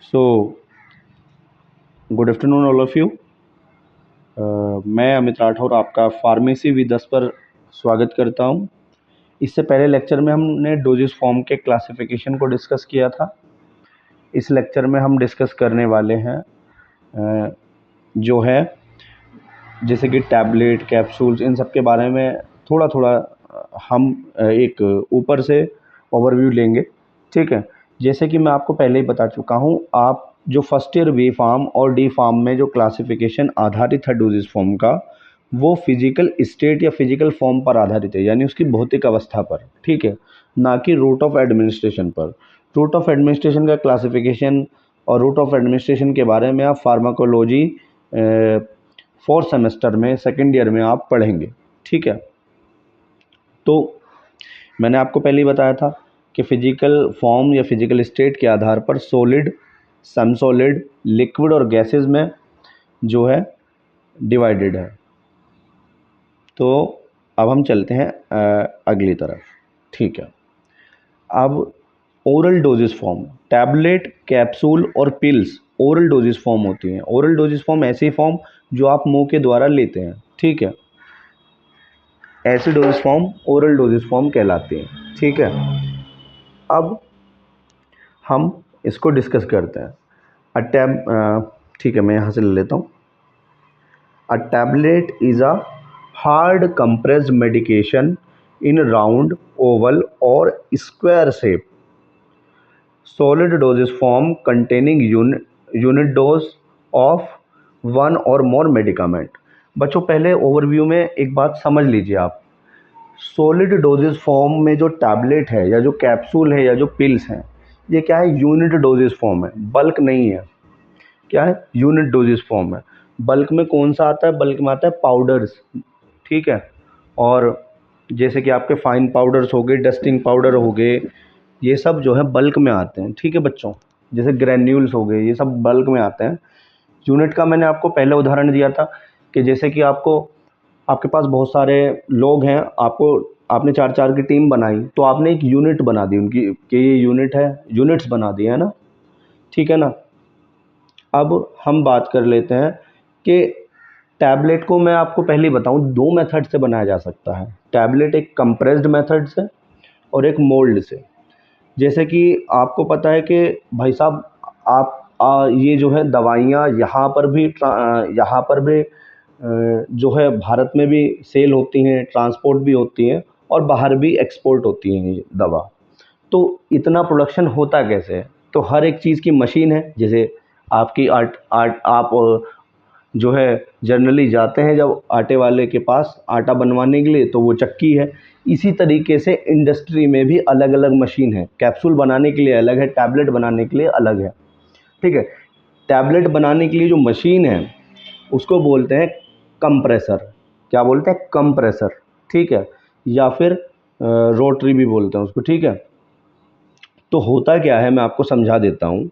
So good afternoon all of you. मैं अमित राठौर आपका pharmacy with us पर स्वागत करता हूं। इससे पहले लेक्चर में हमने डोजेस फॉर्म के क्लासिफिकेशन को डिस्कस किया था। इस लेक्चर में हम डिस्कस करने वाले हैं जो है जैसे कि टैबलेट, कैप्सूल्स, इन सब के बारे में थोड़ा थोड़ा हम एक ऊपर से ओवरव्यू लेंगे। ठीक है, जैसे कि मैं आपको पहले ही बता चुका हूँ, आप जो फर्स्ट ईयर बी फार्म और डी फार्म में जो क्लासिफिकेशन आधारित है डोजेस फॉर्म का, वो फिजिकल स्टेट या फिजिकल फॉर्म पर आधारित है, यानी उसकी भौतिक अवस्था पर। ठीक है, ना कि रूट ऑफ एडमिनिस्ट्रेशन पर। रूट ऑफ एडमिनिस्ट्रेशन का क्लासिफिकेशन और रूट ऑफ एडमिनिस्ट्रेशन के बारे में आप फार्माकोलॉजी फोर्थ सेमेस्टर में सेकेंड ईयर में आप पढ़ेंगे। ठीक है, तो मैंने आपको पहले ही बताया था कि फिजिकल फॉर्म या फिजिकल स्टेट के आधार पर सॉलिड, सेमी सॉलिड, लिक्विड और गैसेस में जो है डिवाइडेड है। तो अब हम चलते हैं अगली तरफ। ठीक है, अब oral doses form, tablet, capsule और पिल्स ओरल डोजेस फॉर्म होती हैं। ओरल डोजेस फॉर्म ऐसी फॉर्म जो आप मुंह के द्वारा लेते हैं। ठीक है, ऐसी doses form oral doses form कहलाती हैं। ठीक है, अब हम इसको डिस्कस करते हैं। ठीक है, मैं यहाँ से ले लेता हूँ। A tablet is a hard compressed medication in round, oval or square shape, solid dosage form containing unit dose of one or more medicament। बच्चों, पहले ओवरव्यू में एक बात समझ लीजिए आप। सॉलिड डोजेज फॉर्म में जो टैबलेट है या जो कैप्सूल है या जो पिल्स हैं, ये क्या है? यूनिट डोजेज फॉर्म है, बल्क नहीं है। क्या है? यूनिट डोजेज फॉर्म है। बल्क में कौन सा आता है? बल्क में आता है पाउडर्स। ठीक है, और जैसे कि आपके फाइन पाउडर्स हो गए, डस्टिंग पाउडर हो गए, ये सब जो है बल्क में आते हैं। ठीक है बच्चों, जैसे ग्रैन्यूल्स हो गए, ये सब बल्क में आते हैं। यूनिट का मैंने आपको पहले उदाहरण दिया था कि जैसे कि आपके पास बहुत सारे लोग हैं, आपने 4-4 की टीम बनाई, तो आपने एक यूनिट बना दी उनकी कि ये यूनिट है, यूनिट्स बना दिए, है ना? ठीक है ना? अब हम बात कर लेते हैं कि टैबलेट को मैं आपको पहले ही बताऊं, 2 मेथड से बनाया जा सकता है टैबलेट। एक कंप्रेस्ड मेथड से और एक मोल्ड से। जैसे कि आपको पता है कि भाई साहब, आप ये जो है दवाइयाँ यहाँ पर भी जो है भारत में भी सेल होती हैं, ट्रांसपोर्ट भी होती हैं और बाहर भी एक्सपोर्ट होती हैं ये दवा। तो इतना प्रोडक्शन होता कैसे है? तो हर एक चीज़ की मशीन है। जैसे आपकी आप जो है जनरली जाते हैं जब आटे वाले के पास आटा बनवाने के लिए, तो वो चक्की है। इसी तरीके से इंडस्ट्री में भी अलग अलग मशीन है। कैप्सूल बनाने के लिए अलग है, टैबलेट बनाने के लिए अलग है। ठीक है, टैबलेट बनाने के लिए जो मशीन है उसको बोलते हैं कंप्रेसर। क्या बोलते हैं? कंप्रेसर। ठीक है, या फिर रोटरी भी बोलते हैं उसको। ठीक है, तो होता क्या है मैं आपको समझा देता हूँ।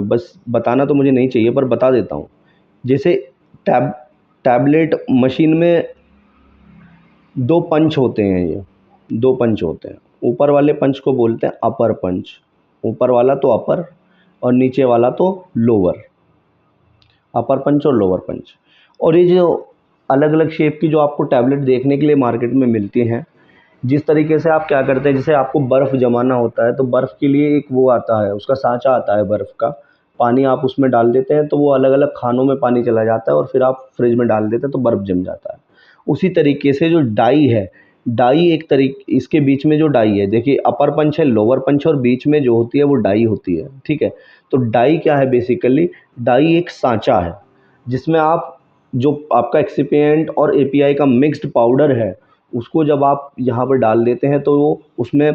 बस बताना तो मुझे नहीं चाहिए पर बता देता हूँ। जैसे टैबलेट मशीन में 2 पंच होते हैं। ये 2 पंच होते हैं। ऊपर वाले पंच को बोलते हैं अपर पंच। ऊपर वाला तो अपर और नीचे वाला तो लोअर। अपर पंच और लोअर पंच। और ये जो अलग अलग शेप की जो आपको टैबलेट देखने के लिए मार्केट में मिलती हैं, जिस तरीके से आप क्या करते हैं, जैसे आपको बर्फ़ जमाना होता है तो बर्फ़ के लिए एक वो आता है, उसका सांचा आता है बर्फ़ का। पानी आप उसमें डाल देते हैं तो वो अलग अलग खानों में पानी चला जाता है और फिर आप फ्रिज में डाल देते हैं तो बर्फ़ जम जाता है। उसी तरीके से जो डाई है, डाई एक इसके बीच में जो डाई है, देखिए अपर पंच है, लोअर पंच, और बीच में जो होती है वो डाई होती है। ठीक है, तो डाई क्या है? बेसिकली डाई एक सांचा है जिसमें आप जो आपका एक्सिपिएंट और एपीआई का मिक्स्ड पाउडर है, उसको जब आप यहाँ पर डाल देते हैं तो वो उसमें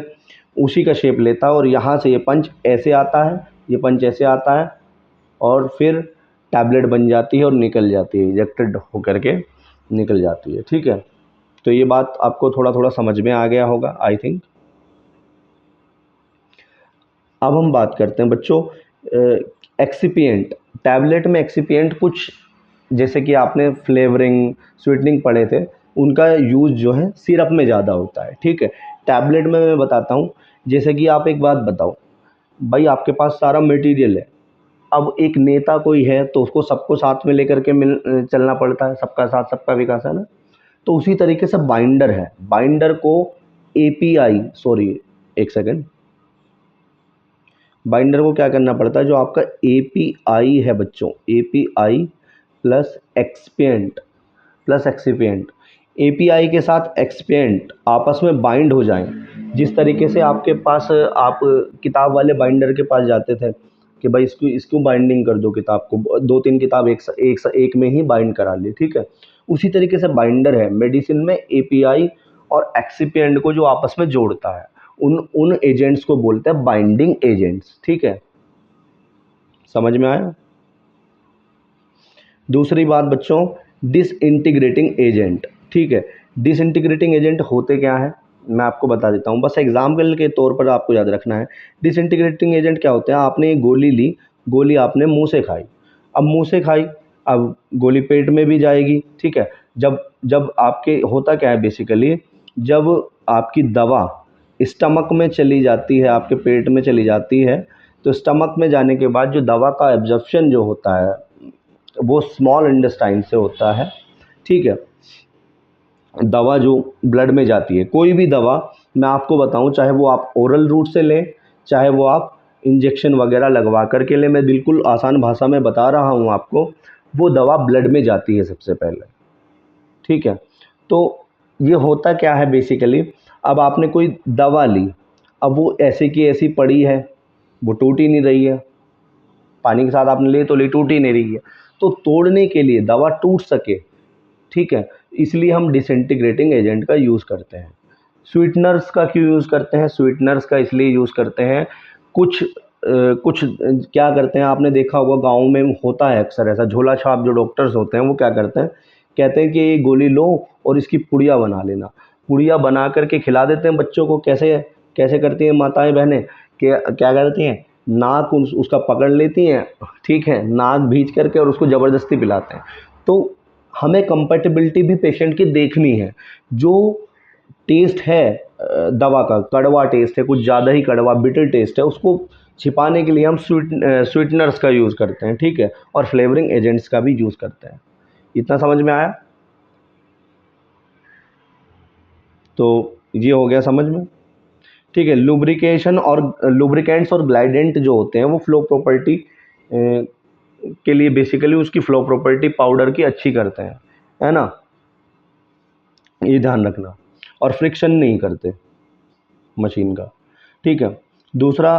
उसी का शेप लेता है और यहाँ से ये पंच ऐसे आता है, ये पंच ऐसे आता है और फिर टैबलेट बन जाती है और निकल जाती है, इजेक्टेड होकर के निकल जाती है। ठीक है, तो ये बात आपको थोड़ा थोड़ा समझ में आ गया होगा आई थिंक। अब हम बात करते हैं बच्चों एक्सिपिएंट। टैबलेट में एक्सिपिएंट कुछ, जैसे कि आपने फ्लेवरिंग, स्वीटनिंग पढ़े थे, उनका यूज़ जो है सिरप में ज़्यादा होता है। ठीक है, टैबलेट में मैं बताता हूँ। जैसे कि आप एक बात बताओ भाई, आपके पास सारा मटेरियल है, अब एक नेता कोई है तो उसको सबको साथ में लेकर के चलना पड़ता है, सबका साथ सबका विकास, है ना। तो उसी तरीके से बाइंडर है, बाइंडर को एपीआई, सॉरी एक सेकेंड, बाइंडर को क्या करना पड़ता है, जो आपका एपीआई है बच्चों, API plus excipient plus excipient, API के साथ एक्सपेंट आपस में बाइंड हो जाएं। जिस तरीके से आपके पास, आप किताब वाले बाइंडर के पास जाते थे कि भाई इसको इसको बाइंडिंग कर दो, किताब को 2-3 किताब एक में ही बाइंड करा ली, ठीक है। उसी तरीके से बाइंडर है मेडिसिन में, एपीआई और एक्सिपिएंट को जो आपस में जोड़ता है, उन एजेंट्स को बोलते हैं बाइंडिंग एजेंट्स, ठीक है। समझ में आया। दूसरी बात बच्चों, डिसइंटीग्रेटिंग एजेंट, ठीक है। डिसइंटीग्रेटिंग एजेंट होते क्या हैं, मैं आपको बता देता हूँ, बस एग्जाम्पल के तौर पर आपको याद रखना है। डिसइंटीग्रेटिंग एजेंट क्या होते हैं, आपने एक गोली ली, गोली आपने मुंह से खाई, अब मुंह से खाई, अब गोली पेट में भी जाएगी, ठीक है। जब जब आपके होता क्या है बेसिकली, जब आपकी दवा स्टमक में चली जाती है, आपके पेट में चली जाती है, तो स्टमक में जाने के बाद जो दवा का एब्जॉर्प्शन जो होता है वो स्मॉल इंटेस्टाइन से होता है, ठीक है। दवा जो ब्लड में जाती है, कोई भी दवा मैं आपको बताऊं, चाहे वो आप ओरल रूट से लें, चाहे वो आप इंजेक्शन वगैरह लगवा करके लें, मैं बिल्कुल आसान भाषा में बता रहा हूं आपको, वो दवा ब्लड में जाती है सबसे पहले, ठीक है। तो ये होता क्या है बेसिकली, अब आपने कोई दवा ली, अब वो ऐसे की ऐसी पड़ी है, वो टूट ही नहीं रही है, पानी के साथ आपने ले तो ली, टूट ही नहीं रही है। तो तोड़ने के लिए, दवा टूट सके, ठीक है, इसलिए हम डिसइंटीग्रेटिंग एजेंट का यूज़ करते हैं। स्वीटनर्स का क्यों यूज़ करते हैं, स्वीटनर्स का इसलिए यूज़ करते हैं, कुछ क्या करते हैं, आपने देखा होगा गाँव में होता है अक्सर ऐसा, झोला छाप जो डॉक्टर्स होते हैं वो क्या करते हैं, कहते हैं कि ये गोली लो और इसकी पुड़िया बना लेना, पुड़िया बना करके खिला देते हैं बच्चों को। कैसे कैसे करती हैं माताएं बहनें, क्या करती हैं, नाक उसका पकड़ लेती हैं, ठीक है, नाक भींच करके और उसको ज़बरदस्ती पिलाते हैं। तो हमें कंपैटिबिलिटी भी पेशेंट की देखनी है, जो टेस्ट है दवा का, कड़वा टेस्ट है, कुछ ज़्यादा ही कड़वा बिटर टेस्ट है, उसको छिपाने के लिए हम स्वीटनर्स का यूज़ करते हैं, ठीक है, और फ्लेवरिंग एजेंट्स का भी यूज़ करते हैं। इतना समझ में आया। तो ये हो गया समझ में, ठीक है। लुब्रिकेशन और लुब्रिकेंट्स और ग्लाइडेंट जो होते हैं वो फ्लो प्रॉपर्टी के लिए, बेसिकली उसकी फ्लो प्रॉपर्टी पाउडर की अच्छी करते हैं, है ना, ये ध्यान रखना, और फ्रिक्शन नहीं करते मशीन का, ठीक है। दूसरा,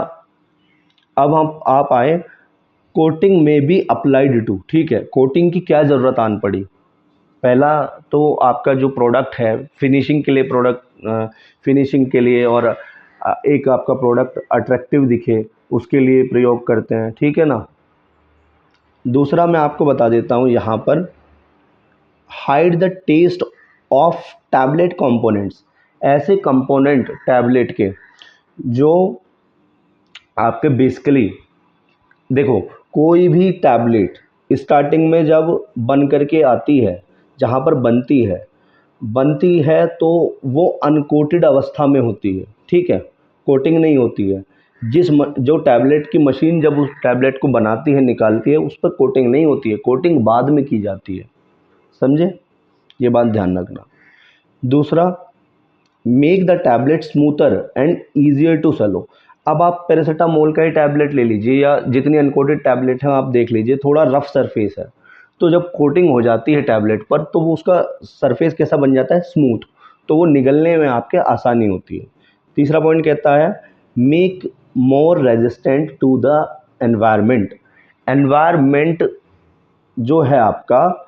अब हम आप आए, कोटिंग में भी अप्लाइड टू, ठीक है, कोटिंग की क्या ज़रूरत आन पड़ी। पहला तो आपका जो प्रोडक्ट है फिनिशिंग के लिए, फिनिशिंग के लिए, और एक आपका प्रोडक्ट अट्रैक्टिव दिखे उसके लिए प्रयोग करते हैं, ठीक है ना। दूसरा मैं आपको बता देता हूँ यहाँ पर, hide the taste of tablet components, ऐसे कंपोनेंट टैबलेट के जो आपके बेसिकली, देखो कोई भी टैबलेट स्टार्टिंग में जब बन करके आती है, जहाँ पर बनती है तो वो अनकोटेड अवस्था में होती है, ठीक है, कोटिंग नहीं होती है। जो टैबलेट की मशीन जब उस टैबलेट को बनाती है, निकालती है, उस पर कोटिंग नहीं होती है, कोटिंग बाद में की जाती है, समझे, ये बात ध्यान रखना। दूसरा, make the tablet smoother and easier to swallow. अब आप पैरासीटामोल का ही टैबलेट ले लीजिए, या जितनी अनकोटेड टैबलेट है आप देख लीजिए, थोड़ा रफ सरफेस है, तो जब कोटिंग हो जाती है टैबलेट पर तो वो उसका सरफेस कैसा बन जाता है, स्मूथ, तो वो निगलने में आपके आसानी होती है। तीसरा पॉइंट कहता है, make more resistant to the environment. Environment जो है आपका,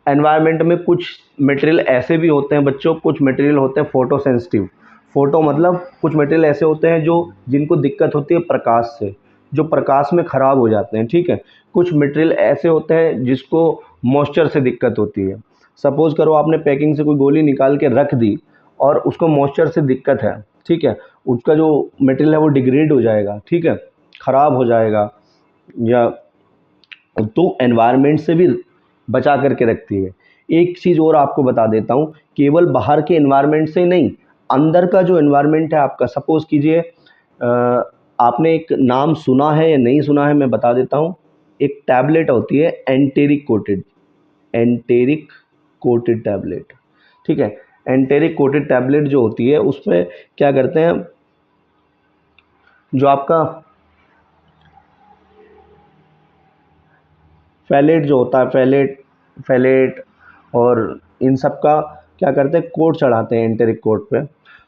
एनवायरनमेंट में कुछ मटेरियल ऐसे भी होते हैं बच्चों, कुछ मटेरियल होते हैं फोटो सेंसिटिव, फोटो मतलब कुछ मटेरियल ऐसे होते हैं जो जिनको दिक्कत होती है प्रकाश से, जो प्रकाश में ख़राब हो जाते हैं, ठीक है। कुछ मटेरियल ऐसे होते हैं जिसको मॉइस्चर से दिक्कत होती है। सपोज़ करो आपने पैकिंग से कोई गोली निकाल के रख दी और उसको मॉइस्चर से दिक्कत है, ठीक है, उसका जो मटेरियल है वो डिग्रेड हो जाएगा, ठीक है, ख़राब हो जाएगा, या तो एनवायरनमेंट से भी बचा करके रखती है। एक चीज़ और आपको बता देता हूँ, केवल बाहर के एनवायरनमेंट से नहीं, अंदर का जो एनवायरनमेंट है आपका, सपोज़ कीजिए आपने एक नाम सुना है या नहीं सुना है मैं बता देता हूँ। एक टैबलेट होती है एंटेरिक कोटेड टैबलेट, ठीक है। एंटेरिक कोटेड टैबलेट जो होती है उसमें क्या करते हैं, जो आपका फैलेट जो होता है, फैलेट और इन सब का क्या करते हैं, कोट चढ़ाते हैं एंटेरिक कोट पे।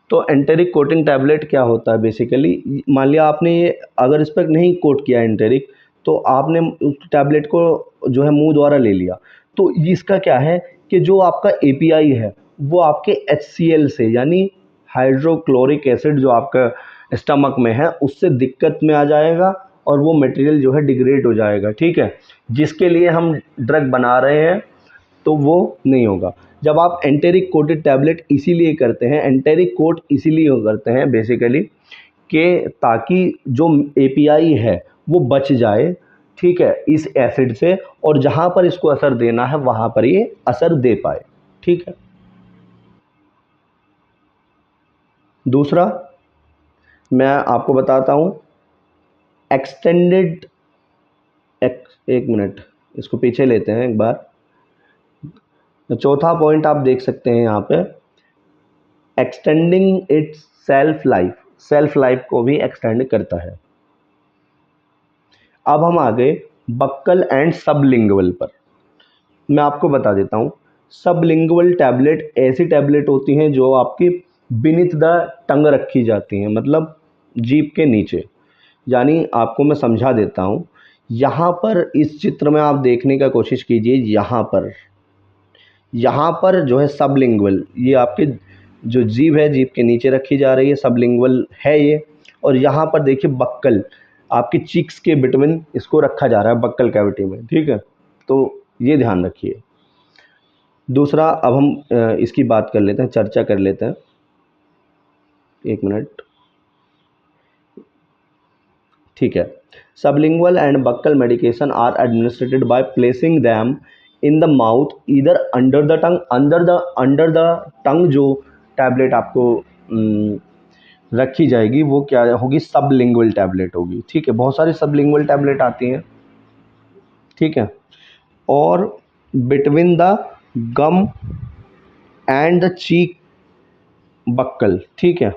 तो एंटेरिक कोटिंग टैबलेट क्या होता है बेसिकली, मान लिया आपने ये अगर इस पर नहीं कोट किया एंटेरिक, तो आपने उस टैबलेट को जो है मुंह द्वारा ले लिया, तो इसका क्या है कि जो आपका एपीआई है वो आपके HCl से, यानी हाइड्रोक्लोरिक एसिड जो आपका स्टमक में है उससे दिक्कत में आ जाएगा और वो मटेरियल जो है डिग्रेड हो जाएगा, ठीक है। जिसके लिए हम ड्रग बना रहे हैं तो वो नहीं होगा। जब आप एंटेरिक कोटेड टैबलेट इसीलिए करते हैं, एंटेरिक कोट इसीलिए करते हैं बेसिकली कि ताकि जो एपीआई है वो बच जाए, ठीक है, इस एसिड से, और जहाँ पर इसको असर देना है वहाँ पर ये असर दे पाए, ठीक है। दूसरा मैं आपको बताता हूँ एक्सटेंडेड, एक मिनट इसको पीछे लेते हैं एक बार। तो चौथा पॉइंट आप देख सकते हैं यहाँ पे, एक्सटेंडिंग इट्स सेल्फ लाइफ को भी एक्सटेंड करता है। अब हम आ गए बक्कल एंड सबलिंगुअल पर। मैं आपको बता देता हूँ, सबलिंगुअल टैबलेट ऐसी टैबलेट होती हैं जो आपकी बीनीथ द टंग रखी जाती हैं, मतलब जीभ के नीचे। यानी आपको मैं समझा देता हूँ, यहाँ पर इस चित्र में आप देखने का कोशिश कीजिए, यहाँ पर जो है सबलिंगुअल, ये आपके जो जीभ है जीभ के नीचे रखी जा रही है, सबलिंगुअल है ये। और यहाँ पर देखिए बक्कल, आपकी चीक्स के बिटवीन इसको रखा जा रहा है बक्कल कैविटी में, ठीक है। तो ये ध्यान रखिए। दूसरा अब हम इसकी बात कर लेते हैं, चर्चा कर लेते हैं, एक मिनट, ठीक है। Sublingual and buccal medication are administrated by placing them in the mouth either under the tongue, under the tongue जो टैबलेट आपको रखी जाएगी वो क्या होगी, सबलिंगुअल टैबलेट होगी, ठीक है। बहुत सारी सबलिंगुअल टैबलेट आती हैं, ठीक है। और between the gum and the cheek buccal, ठीक है,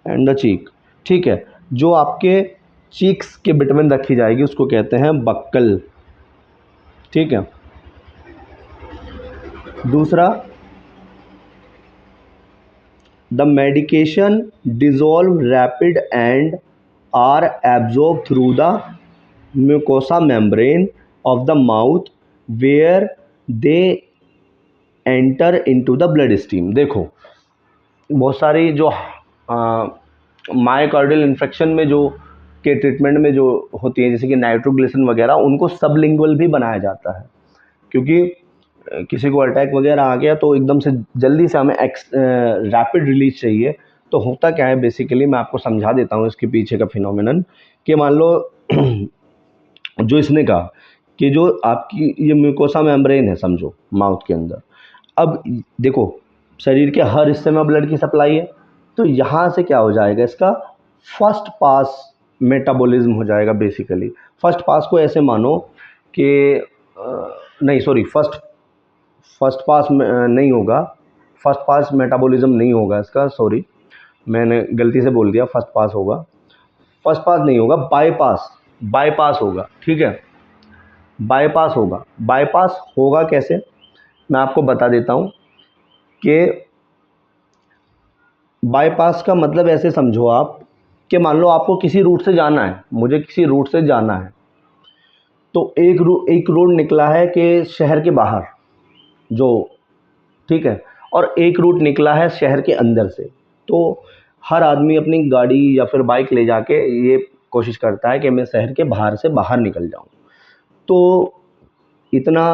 एंड द चीक, ठीक है, जो आपके चीक्स के बिटवीन रखी जाएगी उसको कहते हैं बक्कल, ठीक है। दूसरा, the medication dissolve rapid and are absorb through the mucosa membrane of the mouth where they enter into the blood stream. देखो बहुत सारी जो मायोकार्डियल इन्फेक्शन में जो के ट्रीटमेंट में जो होती है, जैसे कि नाइट्रोग्लिसरीन वगैरह, उनको सबलिंगुअल भी बनाया जाता है, क्योंकि किसी को अटैक वगैरह आ गया तो एकदम से जल्दी से हमें रैपिड रिलीज चाहिए। तो होता क्या है बेसिकली, मैं आपको समझा देता हूँ इसके पीछे का फिनोमेनन, कि मान लो जो इसने कहा कि जो आपकी ये म्यूकोसा मेम्ब्रेन है समझो माउथ के अंदर, अब देखो शरीर के हर हिस्से में ब्लड की सप्लाई है, तो यहाँ से क्या हो जाएगा, इसका फर्स्ट पास मेटाबॉलिज्म हो जाएगा बेसिकली। फर्स्ट पास को ऐसे मानो कि नहीं सॉरी, फर्स्ट पास नहीं होगा, फर्स्ट पास मेटाबॉलिज्म नहीं होगा इसका, सॉरी मैंने गलती से बोल दिया, फर्स्ट पास होगा, फर्स्ट पास नहीं होगा, बाईपास होगा, ठीक है, बाईपास होगा कैसे, मैं आपको बता देता हूँ कि बाईपास का मतलब ऐसे समझो आप कि मान लो आपको किसी रूट से जाना है, मुझे किसी रूट से जाना है, तो एक रोड निकला है कि शहर के बाहर जो, ठीक है, और एक रूट निकला है शहर के अंदर से। तो हर आदमी अपनी गाड़ी या फिर बाइक ले जाके ये कोशिश करता है कि मैं शहर के बाहर से बाहर निकल जाऊं, तो इतना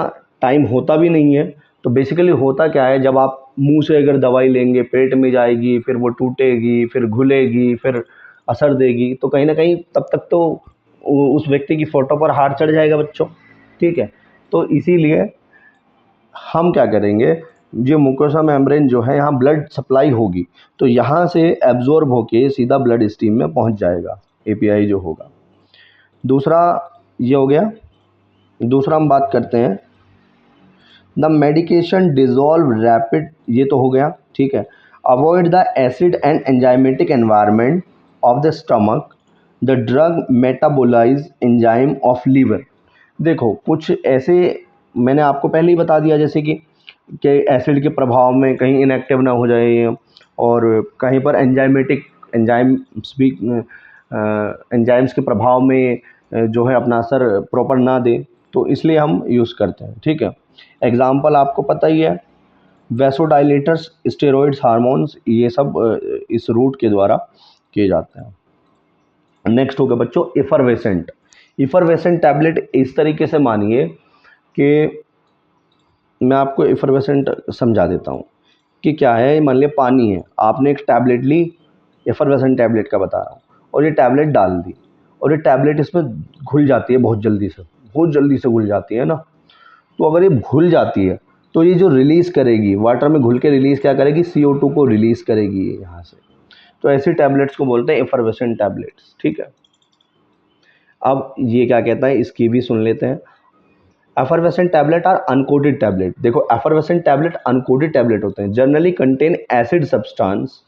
टाइम होता भी नहीं है। तो बेसिकली होता क्या है, जब आप मुंह से अगर दवाई लेंगे पेट में जाएगी, फिर वो टूटेगी, फिर घुलेगी, फिर असर देगी, तो कहीं ना कहीं तब तक तो उस व्यक्ति की फ़ोटो पर हार चढ़ जाएगा बच्चों, ठीक है। तो इसीलिए हम क्या करेंगे ये मुकोसा मेम्ब्रेन जो है, यहाँ ब्लड सप्लाई होगी तो यहाँ से एब्जॉर्ब होके सीधा ब्लड स्ट्रीम में पहुँच जाएगा एपीआई जो होगा। दूसरा ये हो गया। दूसरा हम बात करते हैं द मेडिकेशन डिजॉल्व रैपिड, ये तो हो गया, ठीक है। Avoid the acid and enzymatic environment of the stomach, the drug metabolise enzyme of liver. देखो कुछ ऐसे मैंने आपको पहले ही बता दिया, जैसे कि एसिड के प्रभाव में कहीं इनएक्टिव ना हो जाए ये, और कहीं पर एंजाइम्स भी एंजाइम्स के प्रभाव में जो है अपना असर प्रॉपर ना दे, तो इसलिए हम यूज़ करते हैं, ठीक है। एग्जाम्पल आपको पता ही है, वैसोडाइलेटर्स, स्टेरॉइड्स, हार्मोन्स, ये सब इस रूट के द्वारा किए जाते हैं। नेक्स्ट होगा बच्चों इफरवेसेंट। इफरवेसेंट टैबलेट इस तरीके से मानिए कि मैं आपको इफरवेसेंट समझा देता हूँ कि क्या है। मान लिया पानी है, आपने एक टैबलेट ली, एफरवेसेंट टैबलेट का बता रहा हूँ, और ये टैबलेट डाल दी, और ये टैबलेट इसमें घुल जाती है बहुत जल्दी से घुल जाती है ना। तो अगर ये घुल जाती है तो ये जो रिलीज़ करेगी, वाटर में घुल के रिलीज़ क्या करेगी, CO2 को रिलीज़ करेगी ये यहाँ से। तो ऐसी टैबलेट्स को बोलते हैं एफरवेसेंट टैबलेट्स, ठीक है। अब ये क्या कहता है, इसकी भी सुन लेते हैं। Effervescent tablet are uncoated tablet. देखो एफरवेसेंट टैबलेट अनकोटेड टैबलेट होते हैं, जनरली कंटेन एसिड सब्सटेंस,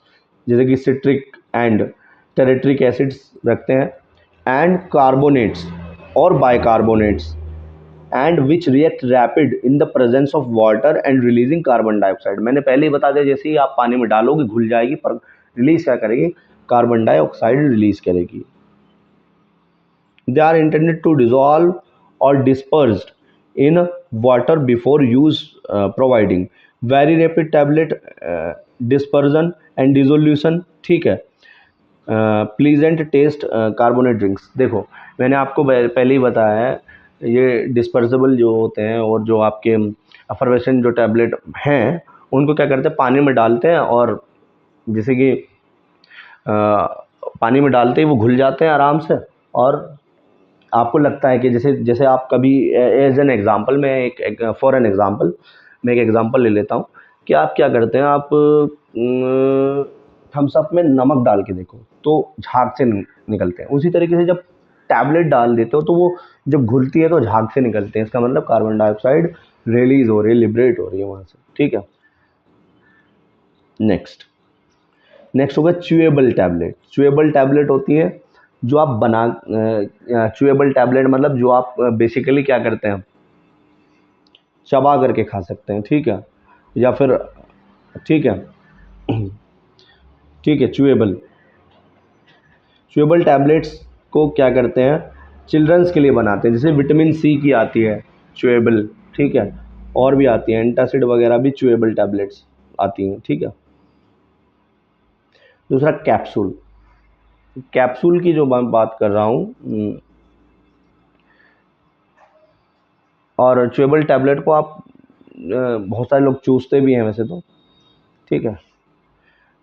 जैसे कि सिट्रिक एंड टेरेट्रिक एसिड्स रखते हैं, एंड कार्बोनेट्स और bicarbonates, and which react rapid in the presence of water and releasing carbon dioxide. मैंने पहले ही बता दिया, जैसे ही आप पानी में डालोगे घुल जाएगी, पर रिलीज क्या करेगी, कार्बन डाइऑक्साइड रिलीज करेगी। They are intended to dissolve or dispersed in water before use, providing very rapid tablet dispersion and dissolution, ठीक है। Pleasant taste carbonate drinks. देखो मैंने आपको पहले ही बताया है, ये डिस्पर्सिबल जो होते हैं और जो आपके एफरवेसेंट जो टैबलेट हैं उनको क्या करते हैं, पानी में डालते हैं, और जैसे कि पानी में डालते ही वो घुल जाते हैं आराम से। और आपको लगता है कि जैसे जैसे आप कभी एज एन एग्ज़ाम्पल, मैं एक फॉर एन एग्ज़ाम्पल मैं एक एग्ज़ाम्पल ले लेता हूँ कि आप क्या करते हैं, आप थम्स अप में नमक डाल के देखो तो झाग से निकलते हैं। उसी तरीके से जब टैबलेट डाल देते हो तो वो जब घुलती है तो झाग से निकलते हैं। इसका मतलब कार्बन डाइऑक्साइड रिलीज हो रही है, लिबरेट हो रही है वहाँ से, ठीक है। नेक्स्ट होगा च्यूएबल टैबलेट। च्यूएबल टैबलेट होती है जो आप बना, च्यूएबल टैबलेट मतलब जो आप बेसिकली क्या करते हैं, चबा करके खा सकते हैं, ठीक है, या फिर ठीक है ठीक है। च्यूएबल टैबलेट्स को क्या करते हैं, चिल्ड्रंस के लिए बनाते हैं। जैसे विटामिन सी की आती है च्यूएबल, ठीक है, और भी आती है एंटासिड वगैरह भी च्यूएबल टैबलेट्स आती हैं, ठीक है। दूसरा कैप्सूल। कैप्सूल की जो मैं बात कर रहा हूँ, और च्यूएबल टैबलेट को आप बहुत सारे लोग चूसते भी हैं वैसे तो, ठीक है।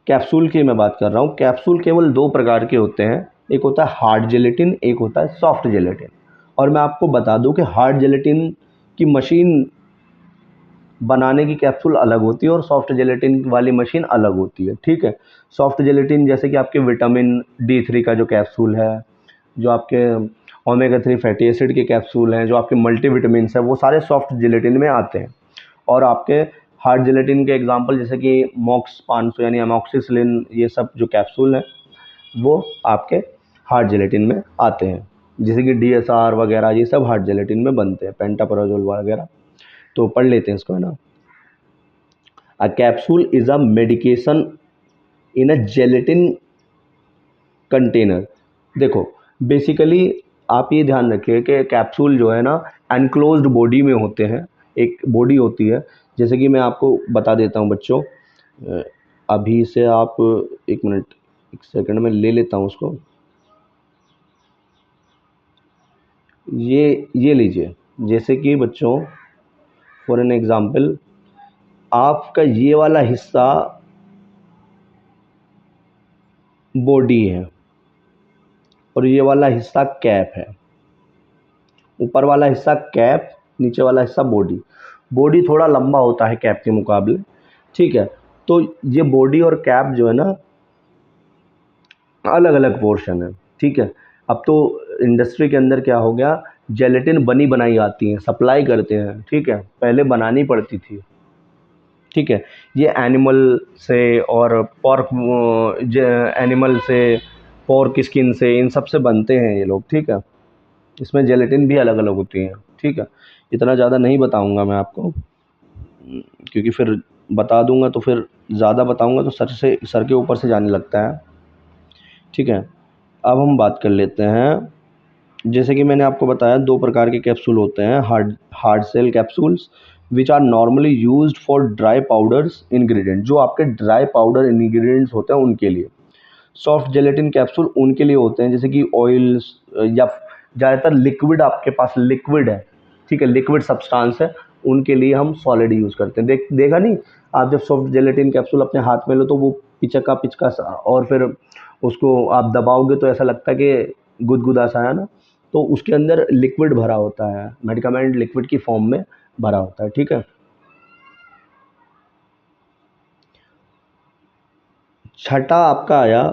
कैप्सूल की मैं बात कर रहा हूँ। कैप्सूल केवल दो प्रकार के होते हैं, एक होता है हार्ड जेलेटिन, एक होता है सॉफ्ट जेलेटिन। और मैं आपको बता दूं कि हार्ड जेलेटिन की मशीन बनाने की कैप्सूल अलग होती है और सॉफ्ट जेलेटिन वाली मशीन अलग होती है, ठीक है। सॉफ्ट जेलेटिन जैसे कि आपके विटामिन D3 का जो कैप्सूल है, जो आपके ओमेगा 3 फैटी एसिड के कैप्सूल हैं, जो आपके मल्टीविटामिन है, वो सारे सॉफ्ट जेलेटिन में आते हैं। और आपके हार्ड जेलेटिन के एग्जांपल जैसे कि मॉक्स 500 यानी अमॉक्सिसिलिन, ये सब जो कैप्सूल हैं वो आपके हार्ड जेलेटिन में आते हैं। जैसे कि DSR वगैरह ये सब हार्ड जेलेटिन में बनते हैं, पेंटाप्राजोल वगैरह। तो पढ़ लेते हैं इसको, है ना। A capsule is a medication in a gelatin container. देखो बेसिकली आप ये ध्यान रखिए कि कैप्सूल जो है ना एनक्लोज्ड बॉडी में होते हैं, एक बॉडी होती है। जैसे कि मैं आपको बता देता हूँ बच्चों, अभी से आप एक मिनट, एक सेकंड में ले लेता हूँ उसको। ये लीजिए, जैसे कि बच्चों फॉर एन एग्जांपल, आपका ये वाला हिस्सा बॉडी है और ये वाला हिस्सा कैप है। ऊपर वाला हिस्सा कैप, नीचे वाला हिस्सा बॉडी। बॉडी थोड़ा लंबा होता है कैप के मुकाबले, ठीक है। तो ये बॉडी और कैप जो है ना अलग अलग पोर्शन है, ठीक है। अब तो इंडस्ट्री के अंदर क्या हो गया, जेलेटिन बनी बनाई आती हैं, सप्लाई करते हैं, ठीक है, पहले बनानी पड़ती थी, ठीक है। ये एनिमल से और पॉर्क एनिमल से, पॉर्क स्किन से, इन सब से बनते हैं ये लोग, ठीक है। इसमें जेलेटिन भी अलग अलग होती है, ठीक है। इतना ज़्यादा नहीं बताऊंगा मैं आपको, क्योंकि फिर बता दूंगा तो फिर ज़्यादा बताऊंगा तो सर के ऊपर से जाने लगता है, ठीक है। अब हम बात कर लेते हैं, जैसे कि मैंने आपको बताया 2 प्रकार के कैप्सूल होते हैं, hard shell capsules which are normally used for dry powders ingredient, जो आपके ड्राई पाउडर इंग्रेडिएंट्स होते हैं उनके लिए। सॉफ्ट जेलेटिन कैप्सूल उनके लिए होते हैं जैसे कि ऑयल्स या ज़्यादातर लिक्विड, आपके पास लिक्विड है, ठीक है, लिक्विड सब्सटेंस है, उनके लिए हम सॉलिड यूज़ करते हैं। देखा नहीं, आप जब सॉफ्ट जेलेटिन कैप्सूल अपने हाथ में लो तो वो पिचका पिचका सा, और फिर उसको आप दबाओगे तो ऐसा लगता है कि गुदगुदा सा है ना, तो उसके अंदर लिक्विड भरा होता है, मेडिकामेंट लिक्विड की फॉर्म में भरा होता है, ठीक है। छठा आपका आया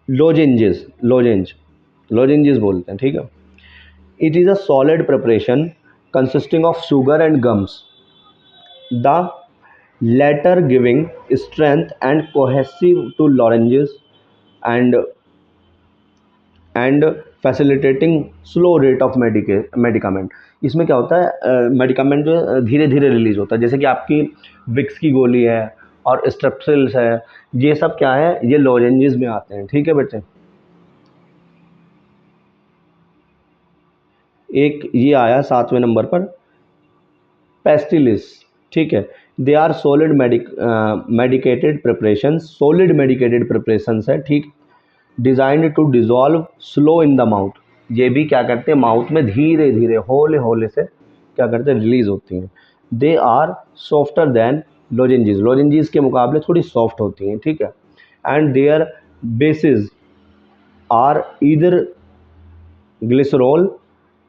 लोजेंजेस बोलते हैं, ठीक है। It is a solid preparation consisting of sugar and gums, the latter giving strength and cohesive to lozenges and facilitating slow rate of medicament. इसमें क्या होता है, मेडिकामेंट जो है धीरे धीरे रिलीज होता है, जैसे कि आपकी विक्स की गोली है और स्ट्रेप्सिल्स है, ये सब क्या है, ये लॉजेंजेस में आते हैं, ठीक है बच्चे। एक ये आया 7वें नंबर पर पेस्टिलिस, ठीक है। They are solid medicated preparations है, ठीक, designed to dissolve slow in the mouth. ये भी क्या करते हैं, माउथ में धीरे धीरे होले होले से क्या करते हैं, रिलीज होती हैं। They are softer than lozenges के मुकाबले थोड़ी सॉफ्ट होती हैं, ठीक है। And their bases are either glycerol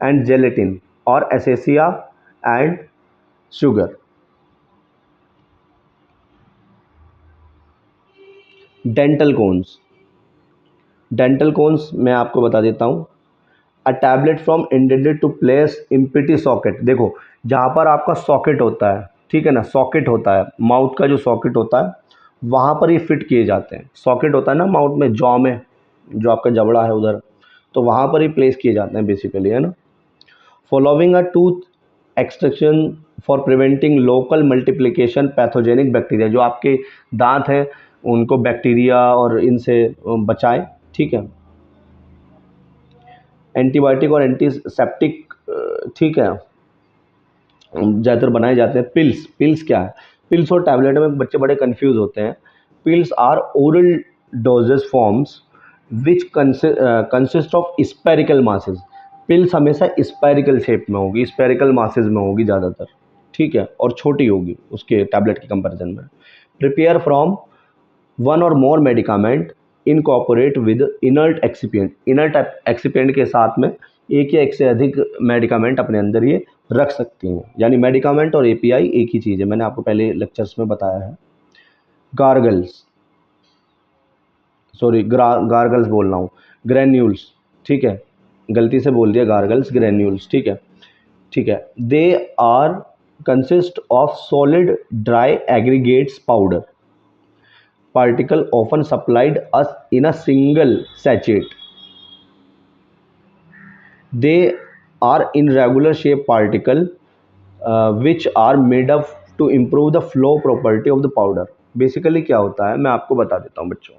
and gelatin और acacia and sugar. Dental cones, dental cones मैं आपको बता देता हूँ। A tablet from intended to place empty socket, देखो जहाँ पर आपका सॉकेट होता है, ठीक है ना, सॉकेट होता है, माउथ का जो सॉकेट होता है वहाँ पर ये फिट किए जाते हैं। सॉकेट होता है ना माउथ में, जॉ में, जो आपका जबड़ा है उधर, तो वहाँ पर ही प्लेस किए जाते हैं बेसिकली, है ना। Following a tooth extraction for preventing local multiplication pathogenic bacteria, जो आपके दांत हैं उनको बैक्टीरिया और इनसे बचाएं, ठीक है। एंटीबायोटिक और एंटीसेप्टिक, ठीक है, ज़्यादातर बनाए जाते हैं। पिल्स क्या है, पिल्स और टैबलेट में बच्चे बड़े कंफ्यूज होते हैं। Pills are oral doses forms which consist of spherical masses. Pills हमेशा स्पेरिकल शेप में होगी, स्पेरिकल मासेस में होगी ज़्यादातर, ठीक है, और छोटी होगी उसके टैबलेट के कंपैरिजन में। प्रिपेयर फ्रॉम वन और more medicament incorporate with inert excipient के साथ में एक या एक से अधिक मेडिकामेंट अपने अंदर ये रख सकती हैं, यानी मेडिकामेंट और एपीआई एक ही चीज़ है, मैंने आपको पहले लेक्चर्स में बताया है। गार्गल्स, सॉरी गार्गल्स बोल रहा हूँ, ग्रेन्यूल्स, ठीक है, गलती से बोल दिया, गार्गल्स ग्रेन्यूल्स, ठीक है, ठीक है। They are consist of solid dry aggregates powder particle often supplied us in a single sachet. They are in regular shape particle which are made up to improve the flow property of the powder. Basically क्या होता है मैं आपको बता देता हूँ बच्चों,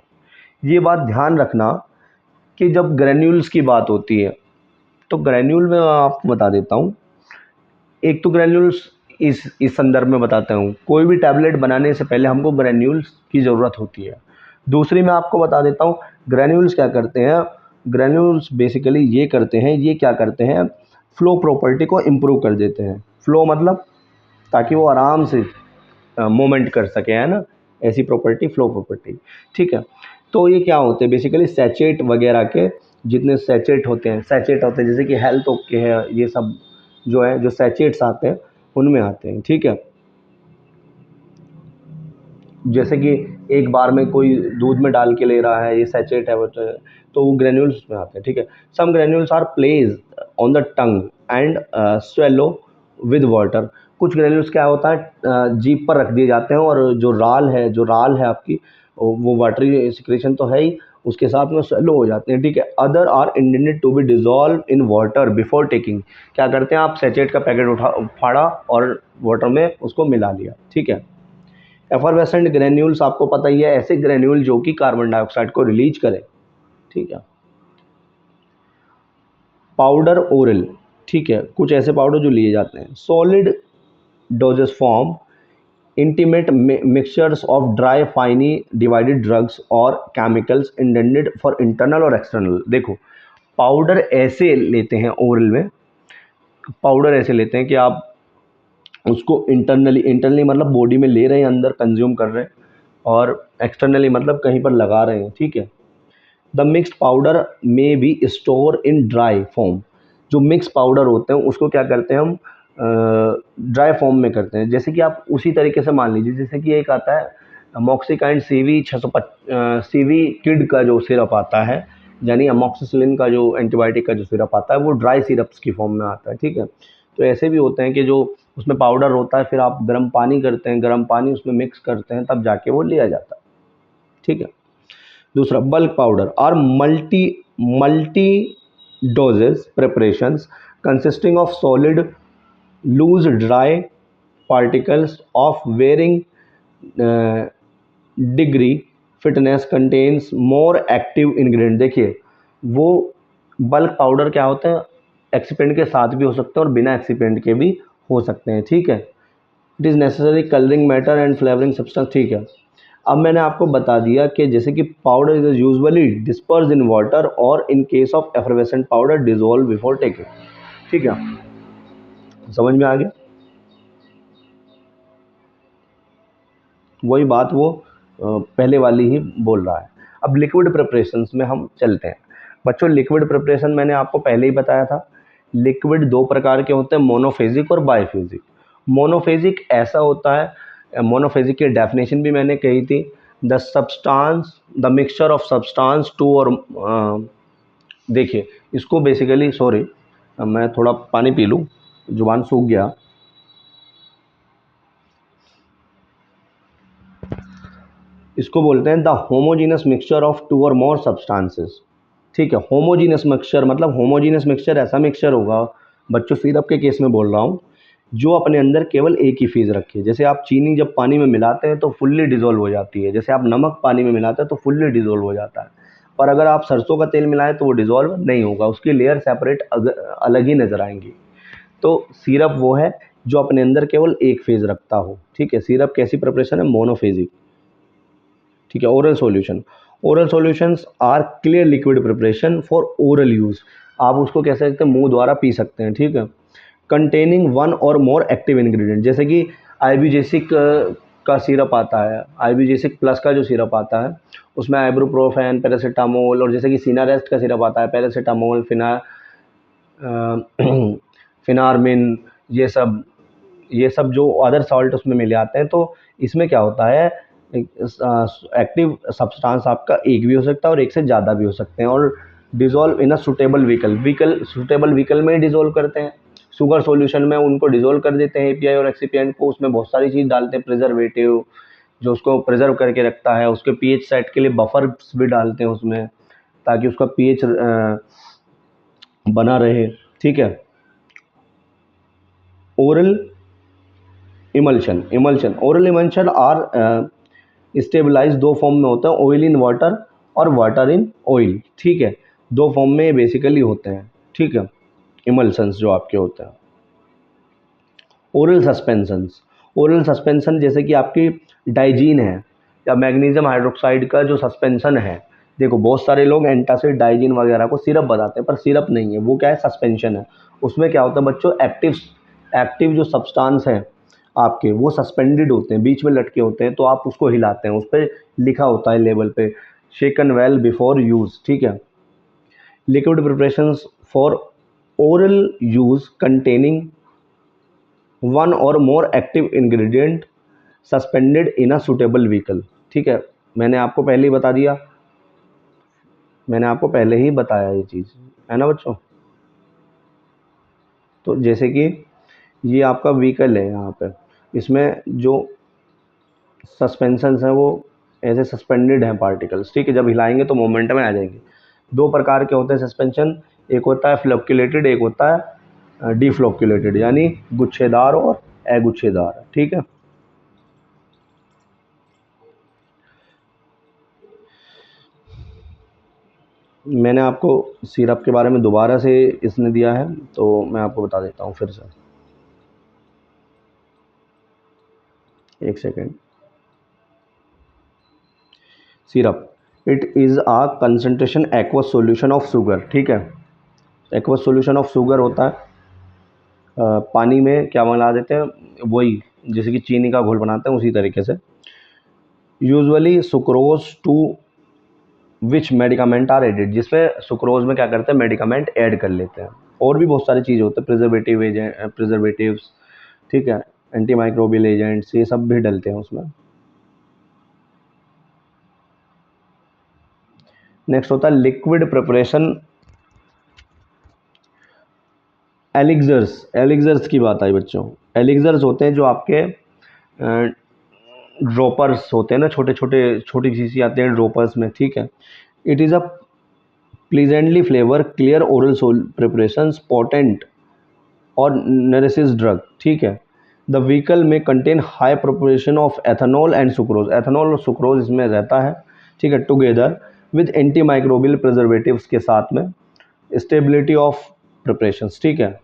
ये बात ध्यान रखना कि जब ग्रेन्यूल्स की बात होती है तो ग्रेन्यूल में मैं आपको बता देता हूँ। एक तो ग्रेन्यूल्स इस संदर्भ में बताता हूँ, कोई भी टैबलेट बनाने से पहले हमको ग्रेन्यूल्स की ज़रूरत होती है। दूसरी मैं आपको बता देता हूँ ग्रेन्यूल्स क्या करते हैं। ग्रेन्यूल्स बेसिकली ये करते हैं, ये क्या करते हैं, फ्लो प्रॉपर्टी को इम्प्रूव कर देते हैं। फ्लो मतलब ताकि वो आराम से मूवमेंट कर सके, है ना, ऐसी प्रॉपर्टी फ्लो प्रॉपर्टी, ठीक है। तो ये क्या होते हैं बेसिकली सैचेट वगैरह के, जितने सैचेट होते हैं जैसे कि हेल्थ ओके है, ये सब जो है, जो सैचेट्स आते हैं उनमें आते हैं, ठीक है। जैसे कि एक बार में कोई दूध में डाल के ले रहा है, ये सैचेट है वो, तो वो ग्रेन्यूल्स में आते हैं, ठीक है। Some granules are placed on the tongue and swallow with water. कुछ ग्रेन्यूल्स क्या होता है, जीभ पर रख दिए जाते हैं और जो राल है आपकी, वो वाटरी सिक्रेशन तो है ही, उसके साथ में स्वेलो हो जाते हैं, ठीक है। Other are intended to be dissolve in water before taking. क्या करते हैं, आप सैचेट का पैकेट फाड़ा और वाटर में उसको मिला लिया, ठीक है। एफरवेसेंट ग्रेन्यूल्स आपको पता ही है, ऐसे ग्रेन्यूल जो कि कार्बन डाइऑक्साइड को रिलीज करें, ठीक है। पाउडर ओरल, ठीक है, कुछ ऐसे पाउडर जो लिए जाते हैं। Solid doses form intimate mixtures of dry finely divided drugs और केमिकल्स इंटेंडेड फॉर इंटरनल और एक्सटर्नल। देखो, पाउडर ऐसे लेते हैं ओरल में, पाउडर ऐसे लेते हैं कि आप उसको इंटरनली मतलब बॉडी में ले रहे हैं, अंदर कंज्यूम कर रहे हैं, और एक्सटर्नली मतलब कहीं पर लगा रहे हैं, ठीक है। The mixed powder may be store in dry form. जो मिक्स पाउडर होते हैं उसको क्या करते हैं हम, ड्राई फॉर्म में करते हैं। जैसे कि आप उसी तरीके से मान लीजिए, जैसे कि एक आता है अमोक्सिकाइंड सीवी किड का जो सिरप आता है, यानी अमोक्सिसिलिन का जो एंटीबायोटिक का जो सिरप आता है, वो ड्राई सिरप्स की फॉर्म में आता है, ठीक है। तो ऐसे भी होते हैं कि जो उसमें पाउडर होता है, फिर आप गर्म पानी करते हैं, गर्म पानी उसमें मिक्स करते हैं, तब जाके वो लिया जाता है, ठीक है। दूसरा, bulk powder are multi doses preparations consisting of solid loose dry particles of varying degree fitness contains more active ingredient. देखिए, वो बल्क पाउडर क्या होते हैं, एक्सीपेंट के साथ भी हो सकते हैं और बिना एक्सीपेंट के भी हो सकते हैं, ठीक है। It is necessary colouring matter and flavouring substance, ठीक है। अब मैंने आपको बता दिया कि जैसे कि powder is usually disperse in water और in case of effervescent powder dissolve before taking, ठीक है। समझ में आ गया, वही बात वो पहले वाली ही बोल रहा है। अब लिक्विड प्रिपरेशंस में हम चलते हैं। बच्चों, लिक्विड प्रिपरेशन मैंने आपको पहले ही बताया था। लिक्विड दो प्रकार के होते हैं, मोनोफेजिक और बाइफेजिक। मोनोफेजिक ऐसा होता है, मोनोफेजिक की डेफिनेशन भी मैंने कही थी, the mixture of substance two or देखिए, इसको बेसिकली, सॉरी मैं थोड़ा पानी पी लूँ, जुबान सूख गया। इसको बोलते हैं the homogeneous mixture of two or more substances, ठीक है। होमोजीनस मिक्सचर मतलब, होमोजीनस मिक्सचर ऐसा मिक्सचर होगा, बच्चों सिरप के केस में बोल रहा हूँ, जो अपने अंदर केवल एक ही फेज़ रखे। जैसे आप चीनी जब पानी में मिलाते हैं तो फुल्ली डिज़ोल्व हो जाती है, जैसे आप नमक पानी में मिलाते हैं तो फुल्ली डिज़ोल्व हो जाता है, पर अगर आप सरसों का तेल मिलाएं तो वो डिज़ोल्व नहीं होगा, उसकी लेयर सेपरेट अलग ही नज़र आएंगी। तो सिरप वो है जो अपने अंदर केवल एक फेज़ रखता हो, ठीक है। सिरप कैसी प्रिपरेशन है, मोनोफेजिक, ठीक है। Oral solutions are clear liquid preparation for oral use. आप उसको कह सकते हैं मुंह द्वारा पी सकते हैं, ठीक है। कंटेनिंग वन और मोर एक्टिव इंग्रेडिएंट, जैसे कि आइबुजेसिक का सिरप आता है, आइबुजेसिक प्लस का जो सिरप आता है, उसमें आइब्रोप्रोफेन, पैरासीटामोल, और जैसे कि सीनारेस्ट का सिरप आता है, पैरासीटामोल, फिनार्मिन, ये सब जो अदर सॉल्ट उसमें मिले आते हैं। तो इसमें क्या होता है, एक्टिव सब्सटेंस आपका एक भी हो सकता है और एक से ज़्यादा भी हो सकते हैं, और dissolve in a suitable suitable vehicle में ही डिज़ोल्व करते हैं। शुगर सॉल्यूशन में उनको डिज़ोल्व कर देते हैं, एपीआई और एक्सीपिएंट को, उसमें बहुत सारी चीज़ डालते हैं, प्रिजर्वेटिव जो उसको प्रिजर्व करके रखता है, उसके पीएच सेट के लिए बफर्स भी डालते हैं उसमें, ताकि उसका पीएच बना रहे, ठीक है। Oral oral emulsion are stabilise दो फॉर्म में होता है, ऑयल इन वाटर और वाटर इन ऑयल, ठीक है। दो फॉर्म में बेसिकली होते हैं, ठीक है, इमल्शंस जो आपके होते हैं। ओरल सस्पेंशन जैसे कि आपकी डाइजीन है या मैग्नीशियम हाइड्रोक्साइड का जो सस्पेंशन है। देखो, बहुत सारे लोग एंटासिड, डाइजीन वगैरह को सिरप बताते हैं, पर सिरप नहीं है, वो क्या है, सस्पेंशन है। उसमें क्या होता है बच्चों, एक्टिव जो सब्सटेंस है आपके, वो सस्पेंडेड होते हैं, बीच में लटके होते हैं, तो आप उसको हिलाते हैं, उस पर लिखा होता है लेबल पे, शेकन वेल बिफोर यूज़, ठीक है। Liquid preparations for oral use containing one और more active ingredient suspended in a suitable vehicle. ठीक है, मैंने आपको पहले ही बता दिया, मैंने आपको पहले ही बताया ये चीज़, है ना बच्चों। तो जैसे कि ये आपका व्हीकल है, यहाँ पे इसमें जो सस्पेंशंस हैं वो ऐसे सस्पेंडेड हैं पार्टिकल्स, ठीक है। जब हिलाएंगे तो मोमेंट में आ जाएंगे। दो प्रकार के होते हैं सस्पेंशन, एक होता है फ्लोक्यूलेटेड, एक होता है डीफ्लोक्यूलेटेड, यानी गुच्छेदार और अगुच्छेदार, ठीक है। मैंने आपको सिरप के बारे में दोबारा से इसने दिया है, तो मैं आपको बता देता हूँ फिर से, एक second. Syrup, it is a concentration aqueous solution of sugar, ठीक है। एक्वस सॉल्यूशन ऑफ शुगर होता है पानी में क्या मिला देते हैं, वही जैसे कि चीनी का घोल बनाते हैं उसी तरीके से। Usually sucrose to which medicament are added, जिसमें सुक्रोज में क्या करते हैं, मेडिकामेंट ऐड कर लेते हैं। और भी बहुत सारी चीज़ होते हैं, प्रिजर्वेटिव एजेंट, प्रिजर्वेटिव्स, ठीक है, एंटी माइक्रोबियल एजेंट्स, ये सब भी डलते हैं उसमें। नेक्स्ट होता है लिक्विड प्रिपरेशन, एलिक्सर्स। एलिक्सर्स की बात आई बच्चों। एलिक्सर्स होते हैं जो आपके ड्रॉपर्स होते हैं ना, छोटे छोटे छोटी सी आते हैं ड्रॉपर्स में, ठीक है। It is a pleasantly flavour clear oral sol preparation potent or nauseous drug, ठीक है। द व्हीकल में contain high proportion of ethanol and sucrose, ethanol और सुक्रोज इसमें रहता है, ठीक है, together with antimicrobial preservatives के साथ में, स्टेबिलिटी ऑफ प्रिपरेशंस, ठीक है।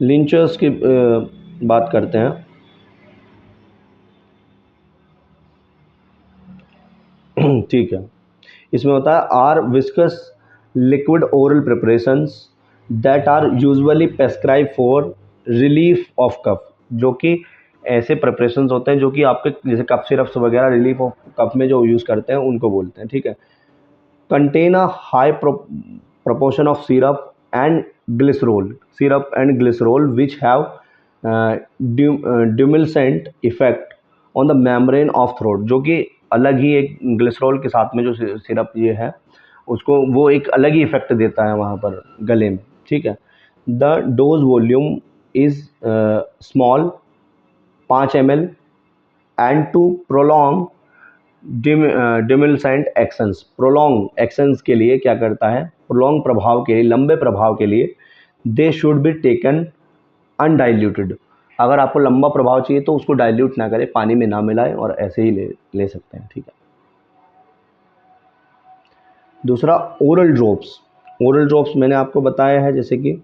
लिंचर्स की बात करते हैं। ठीक है, इसमें होता है are viscous liquid oral preparations that are usually prescribe for relief of cough, जो कि ऐसे प्रिपरेशंस होते हैं जो कि आपके जैसे कफ सिरप्स वगैरह रिलीफ ऑफ कफ में जो यूज़ करते हैं उनको बोलते हैं, ठीक है। Contain a high proportion of syrup and glycerol which have dumescent effect on the membrane of throat, जो कि अलग ही एक ग्लिसरॉल के साथ में जो सिरप ये है उसको वो एक अलग ही इफेक्ट देता है वहाँ पर गले में, ठीक है। The dose volume is small 5 ml and to prolong demulcent actions, prolong actions के लिए क्या करता है, प्रोलॉन्ग प्रभाव के लिए, लंबे प्रभाव के लिए, they should be taken undiluted. अगर आपको लंबा प्रभाव चाहिए तो उसको डाइल्यूट ना करें, पानी में ना मिलाएं और ऐसे ही ले सकते हैं, ठीक है। दूसरा ओरल ड्रॉप्स। ओरल ड्रॉप्स मैंने आपको बताया है, जैसे कि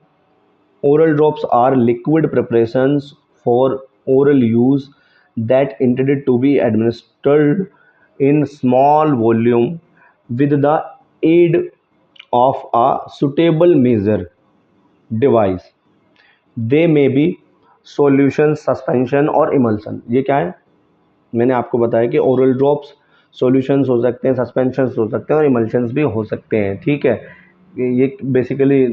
oral drops are liquid preparations for oral use that intended to be administered in small volume with the aid of a suitable measure device. They may be solution, suspension और emulsion। ये क्या है, मैंने आपको बताया कि ओरल ड्रॉप्स सॉल्यूशंस हो सकते हैं, सस्पेंशंस हो सकते हैं और इमल्शंस भी हो सकते हैं, ठीक है। ये बेसिकली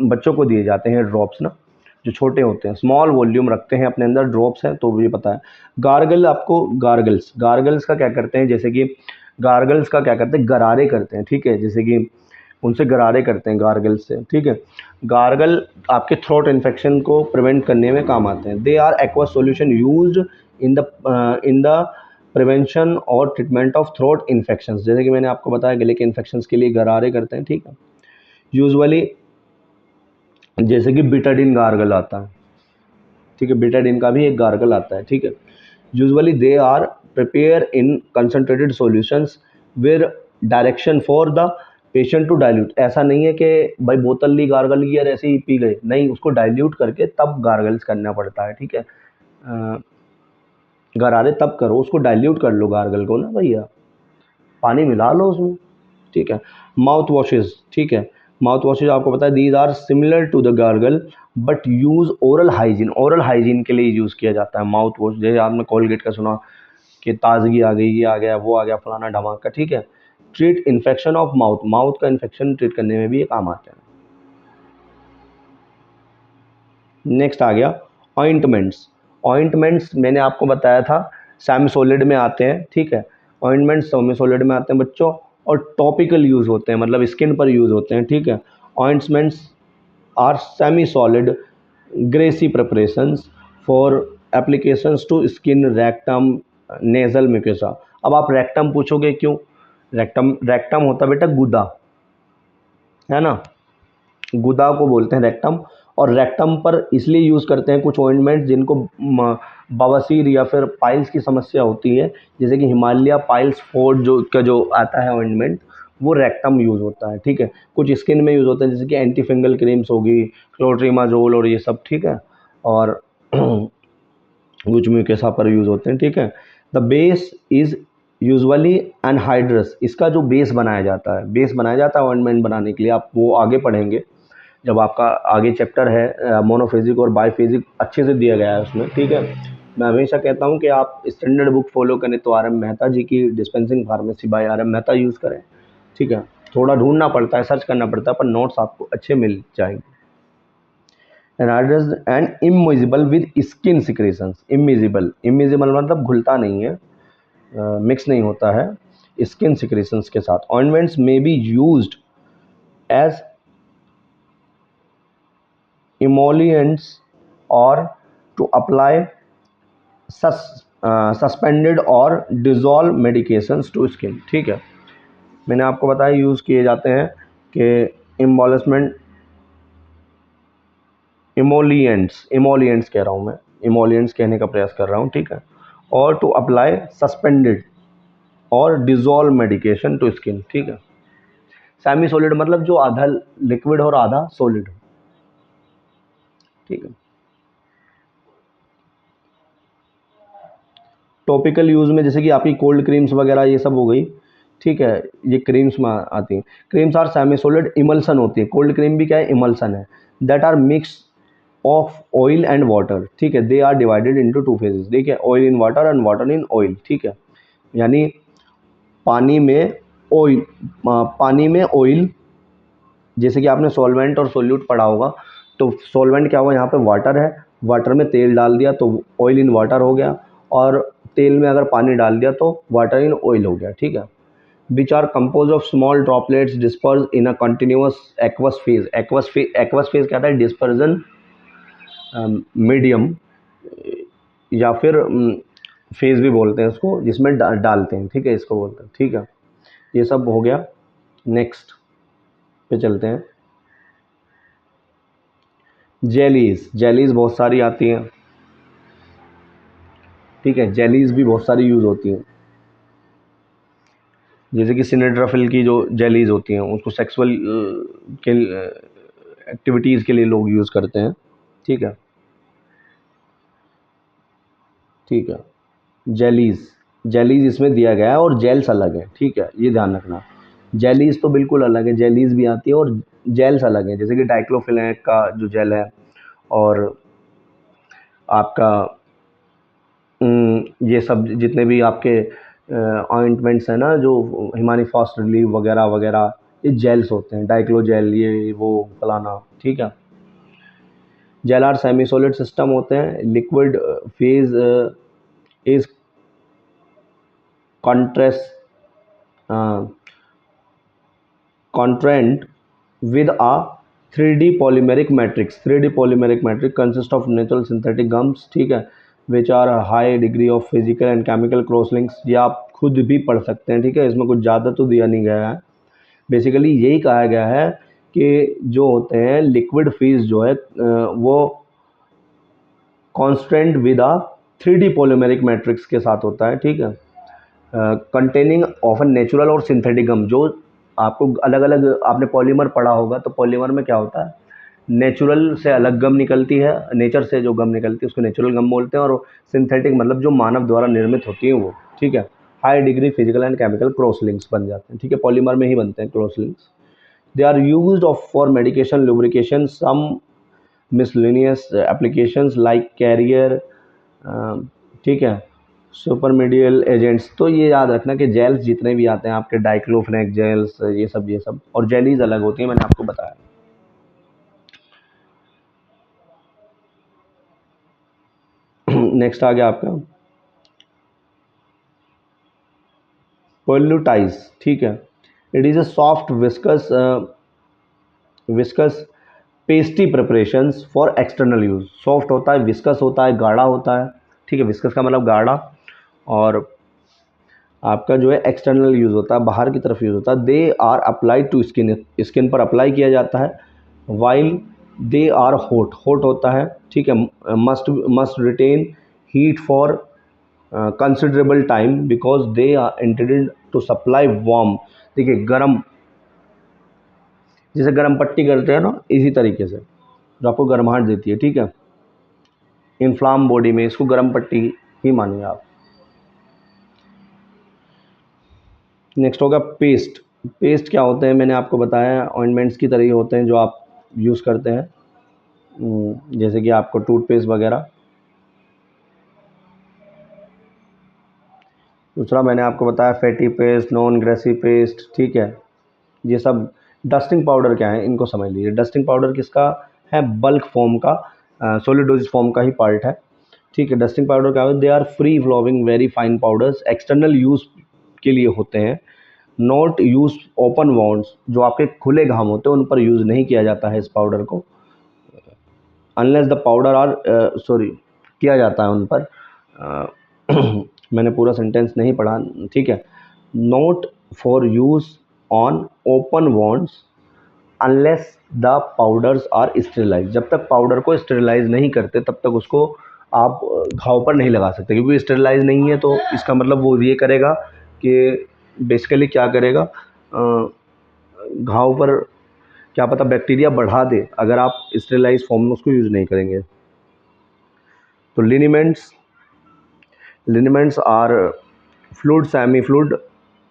बच्चों को दिए जाते हैं ड्रॉप्स ना, जो छोटे होते हैं, स्मॉल वॉल्यूम रखते हैं अपने अंदर, ड्रॉप्स हैं, तो ये पता है। गार्गल, आपको गार्गल्स, गार्गल्स का क्या करते हैं, जैसे कि गार्गल्स का क्या करते हैं, गरारे करते हैं, ठीक है, जैसे कि उनसे गरारे करते हैं गार्गल्स से, ठीक है। गार्गल आपके थ्रोट इन्फेक्शन को प्रिवेंट करने में काम आते हैं। They are aqua solution used in the prevention और ट्रीटमेंट ऑफ थ्रोट इन्फेक्शंस, जैसे कि मैंने आपको बताया गले के इन्फेक्शंस के लिए गरारे करते हैं, ठीक है। यूजुअली जैसे कि बिटाडिन गार्गल आता है, ठीक है, बिटाडिन का भी एक गार्गल आता है, ठीक है। Usually they are prepare in concentrated solutions where direction for the patient to dilute. ऐसा नहीं है कि भाई बोतल ली गार्गल की और ऐसे ही पी गए, नहीं, उसको डाइल्यूट करके तब गार्गल्स करना पड़ता है, ठीक है। गरारे तब करो, उसको डाइल्यूट कर लो गार्गल को ना भैया, पानी मिला लो उसमें, ठीक है। माउथ वॉशेज, ठीक है, माउथ वॉशेज आपको पता है these are similar to the gargle but use oral hygiene, oral hygiene के लिए यूज़ किया जाता है माउथ वॉश। जैसे आपने कोलगेट का सुना कि ताजगी आ गई, ये आ गया, वो आ गया, फलाना धमाका, ठीक है। Treat infection of mouth, mouth का इन्फेक्शन ट्रीट करने में भी ये काम आते हैं। नेक्स्ट आ गया ऑइंटमेंट्स। ऑइंटमेंट्स मैंने आपको बताया था सेमी सॉलिड में आते हैं, ठीक है। ऑइंटमेंट्स सेमी सॉलिड में आते हैं बच्चों, और टॉपिकल यूज़ होते हैं, मतलब स्किन पर यूज़ होते हैं, ठीक है। Ointments are semi solid greasy preparations for applications to skin, rectum, nasal mucosa. अब आप रेक्टम पूछोगे क्यों? रेक्टम रेक्टम होता बेटा गुदा, है ना, गुदा को बोलते हैं रेक्टम। और रेक्टम पर इसलिए यूज़ करते हैं कुछ ऑइंटमेंट जिनको बवासीर या फिर पाइल्स की समस्या होती है, जैसे कि हिमालय पाइल्स फोर्ड जो का जो आता है ऑइंटमेंट, वो रेक्टम यूज़ होता है, ठीक है। कुछ स्किन में यूज़ होता है, जैसे कि एंटी फिंगल क्रीम्स होगी, क्लोट्रिमाजोल और ये सब, ठीक है। और कुछ म्यूकेसा पर यूज़ होते हैं, ठीक है। The base is usually anhydrous. इसका जो बेस बनाया जाता है, बेस बनाया जाता है ऑइंटमेंट बनाने के लिए, आप वो आगे पढ़ेंगे जब आपका आगे चैप्टर है मोनोफेजिक और बाईफेजिक अच्छे से दिया गया है उसमें, ठीक है। मैं हमेशा कहता हूँ कि आप स्टैंडर्ड बुक फॉलो करें तो आर एम मेहता जी की dispensing pharmacy by R M Mehta use करें, ठीक है। थोड़ा ढूंढना पड़ता है, सर्च करना पड़ता है, पर नोट्स आपको अच्छे मिल जाएंगे। Anhydrous and immiscible with skin secretions. Immiscible, immiscible मतलब घुलता नहीं है, मिक्स नहीं होता है स्किन सिक्रेशंस के साथ। Ointments may be used as emollients or to apply suspended or dissolve medications to skin, ठीक है। मैंने आपको बताया यूज़ किए जाते हैं कि इम्बॉलिशमेंट, इमोलियंट्स कह रहा हूँ मैं, इमोलियंट्स कहने का प्रयास कर रहा हूँ, ठीक है। और टू अप्लाई सस्पेंडेड और डिजोल्व मेडिकेशन टू स्किन, ठीक है। सेमी सॉलिड मतलब जो आधा लिक्विड और आधा सॉलिड, ठीक है। टॉपिकल यूज़ में जैसे कि आपकी कोल्ड क्रीम्स वगैरह ये सब हो गई, ठीक है, ये क्रीम्स में आती हैं। Creams are semi solid emulsion होती है, कोल्ड क्रीम भी क्या है, इमल्सन है। That are mix of oil and water, ठीक है। They are divided into two phases, देखिए, oil in water and water in oil, ठीक है। यानी पानी में ऑयल, पानी में ऑयल, जैसे कि आपने सॉल्वेंट और सोल्यूट पढ़ा होगा, तो सॉल्वेंट क्या हुआ, यहाँ पे वाटर है, वाटर में तेल डाल दिया तो ऑयल इन वाटर हो गया, और तेल में अगर पानी डाल दिया तो वाटर इन ऑयल हो गया, ठीक है। Which are compose of small droplets disperse in a continuous aqueous phase. Aqueous phase क्या था, डिस्पर्जन मीडियम, या फिर फेज भी बोलते हैं इसको, जिसमें डालते हैं, ठीक है, इसको बोलते हैं, ठीक है। ये सब हो गया। नेक्स्ट पे चलते हैं। जेलीज, जेलीज बहुत सारी आती हैं, ठीक है। जेलीज भी बहुत सारी यूज़ होती हैं, जैसे कि सिनेड्राफिल की जो जेलीज होती हैं उसको सेक्सुअल के एक्टिविटीज़ के लिए लोग यूज़ करते हैं, ठीक है, ठीक है। जेलीज, जेलीज इसमें दिया गया है, और जेल्स अलग है, ठीक है, ये ध्यान रखना। जेलीज तो बिल्कुल अलग है, जेलीज भी आती है, और जेल्स अलग है, जैसे कि डाइक्लोफिनेक का जो जेल है, और आपका ये सब जितने भी आपके ऑइंटमेंट्स हैं ना, जो हिमानी फास्ट रिलीव वगैरह वगैरह, ये जेल्स होते हैं, डाइक्लो जेल, ये वो फलाना, ठीक है। Gel are semi solid system होते हैं। Liquid phase is contrast constraint with a 3D polymeric matrix। 3D polymeric matrix consist of natural synthetic gums, ठीक है, which are a high degree of physical and chemical cross links। ये आप खुद भी पढ़ सकते हैं, ठीक है, इसमें कुछ ज़्यादा तो दिया नहीं गया है। बेसिकली यही कहा गया है कि जो होते हैं लिक्विड फेज जो है वो constant with a 3D polymeric matrix के साथ होता है, ठीक है। Containing often natural or synthetic gum, जो आपको अलग अलग आपने पॉलीमर पढ़ा होगा, तो पॉलीमर में क्या होता है, नेचुरल से अलग गम निकलती है, नेचर से जो गम निकलती है उसको नेचुरल गम बोलते हैं, और सिंथेटिक मतलब जो मानव द्वारा निर्मित होती है वो, ठीक है। High degree physical and chemical cross links बन जाते हैं, ठीक है, पॉलीमर में ही बनते हैं cross links. They are used of for medication, lubrication, some miscellaneous applications like carrier, ठीक है, सुपरमीडियल एजेंट्स। तो ये याद रखना कि जेल्स जितने भी आते हैं आपके, डाइक्लोफेनेक जेल्स, ये सब, और जेलीज अलग होती हैं, मैंने आपको बताया। नेक्स्ट आ गया आपका पोल्यूटाइज, ठीक है। It is a soft viscous pasty preparations for external use. Soft होता है, विस्कस होता है, गाढ़ा होता है, ठीक है। विस्कस का मतलब गाढ़ा, और आपका जो है एक्सटर्नल यूज़ होता है, बाहर की तरफ यूज़ होता है। They are applied to skin, skin पर अप्लाई किया जाता है। While they are hot, hot होता है, ठीक है। Must must retain heat for considerable time because they are intended to supply warm. देखिए गर्म, जैसे गर्म पट्टी करते हैं ना, इसी तरीके से जो आपको गर्माहट देती है, ठीक है। इन्फ्लाम बॉडी में इसको गर्म पट्टी ही मानिए आप। नेक्स्ट होगा पेस्ट। पेस्ट क्या होते हैं, मैंने आपको बताया ऑइंटमेंट्स की तरह ही होते हैं जो आप यूज़ करते हैं, जैसे कि आपको टूथपेस्ट वगैरह। दूसरा मैंने आपको बताया fatty paste, non Gracy paste, ठीक है। ये सब डस्टिंग पाउडर क्या है इनको समझ लीजिए। डस्टिंग पाउडर किसका है, बल्क फॉर्म का, सॉलिड डोजेज फॉर्म का ही पार्ट है, ठीक है। डस्टिंग पाउडर क्या है, they are free flowing very fine powders, external use के लिए होते हैं। नॉट यूज ओपन वाउंड्स, जो आपके खुले घाव होते हैं उन पर यूज़ नहीं किया जाता है इस पाउडर को। Unless the powder are sorry, किया जाता है उन पर मैंने पूरा सेंटेंस नहीं पढ़ा, ठीक है। Note for use on open wounds unless the powders are sterilise. जब तक पाउडर को स्टेरिलाइज नहीं करते तब तक उसको आप घाव पर नहीं लगा सकते, क्योंकि स्टेरिलाइज नहीं है। तो इसका मतलब वो ये करेगा कि बेसिकली क्या करेगा, घाव पर क्या पता बैक्टीरिया बढ़ा दे अगर आप स्टेरिलाइज फॉर्म में उसको यूज़ नहीं करेंगे। तो लिनीमेंट्स, लिनीमेंट्स आर फ्लूइड, सेमी फ्लूइड।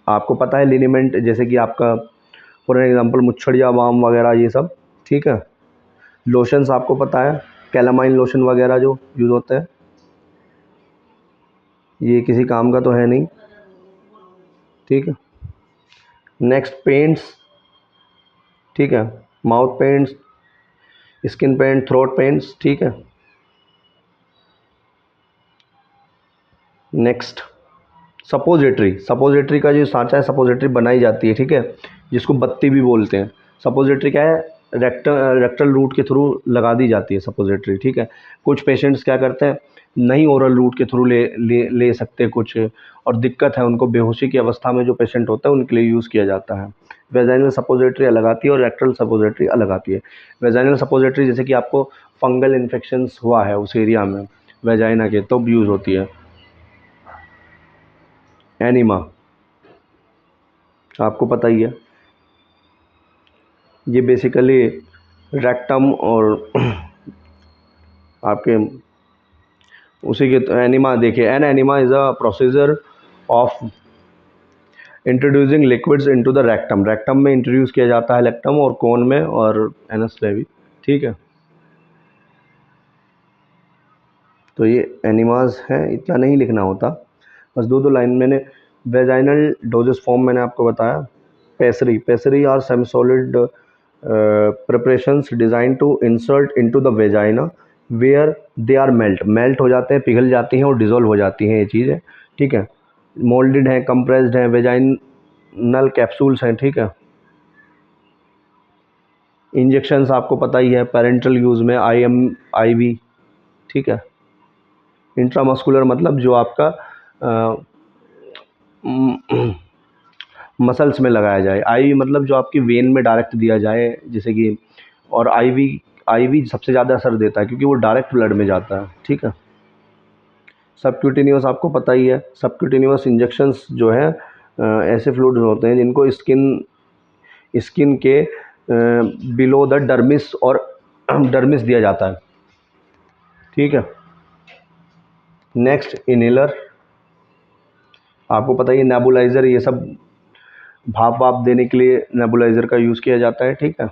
आपको पता है लिनीमेंट, जैसे कि आपका फॉर एग्जांपल मुच्छड़िया बाम वगैरह ये सब, ठीक है। लोशंस आपको पता है, कैलामाइन लोशन वगैरह जो यूज़ होते हैं, ये किसी काम का तो है नहीं, ठीक है। नेक्स्ट पेंट्स, ठीक है। Mouth paints, skin paint, throat paints, ठीक है। Next suppository. सपोजिटरी का जो सांचा है, सपोजिटरी बनाई जाती है, ठीक है, जिसको बत्ती भी बोलते हैं। सपोजिटरी क्या है, रेक्टल रूट के थ्रू लगा दी जाती है सपोजिटरी, ठीक है। कुछ पेशेंट्स क्या करते हैं, नहीं ओरल रूट के थ्रू ले सकते कुछ, और दिक्कत है उनको, बेहोशी की अवस्था में जो पेशेंट होता है उनके लिए यूज़ किया जाता है। वेजाइनल सपोजिटरी अलग आती है और रेक्टल सपोजिटरी अलग आती है। वेजाइनल सपोजिटरी जैसे कि आपको फंगल इन्फेक्शंस हुआ है उस एरिया में वेजाइना के, तब यूज़ होती है। एनिमा आपको पता ही है, ये बेसिकली रेक्टम और आपके उसी के एनिमा। देखिए an enema is a procedure of introducing liquids into the rectum. Rectum में इंट्रोड्यूस किया जाता है, रेक्टम और कोन में और एनस में भी, ठीक है। तो ये एनिमाज हैं, इतना नहीं लिखना होता, बस दो दो लाइन मैंने। वेजाइनल डोजेस फॉर्म मैंने आपको बताया। Pessary, pessary are semi solid preparations designed to insert into the vagina where they are melt हो जाते हैं, पिघल जाती हैं और डिज़ोल्व हो जाती हैं ये चीज़ें, ठीक है। मोल्डेड हैं, कंप्रेस्ड हैं, वेजाइनल कैप्सूल्स हैं, ठीक है। इंजेक्शंस आपको पता ही है, पेरेंटल यूज़ में IV, ठीक है। इंट्रामस्कुलर मतलब जो आपका मसल्स में लगाया जाए। IV मतलब जो आपकी वेन में डायरेक्ट दिया जाए, जैसे कि, और IV सबसे ज़्यादा असर देता है क्योंकि वो डायरेक्ट ब्लड में जाता है, ठीक है। सबक्यूटेनियस आपको पता ही है। सबक्यूटेनियस इंजेक्शंस जो है ऐसे फ्लूइड्स होते हैं जिनको स्किन के बिलो द डर्मिस और डर्मिस दिया जाता है, ठीक है। नेक्स्ट इनहेलर, आपको पता ही है, नेबुलाइज़र, ये सब भाप वाप देने के लिए नेबुलाइज़र का यूज़ किया जाता है, ठीक है।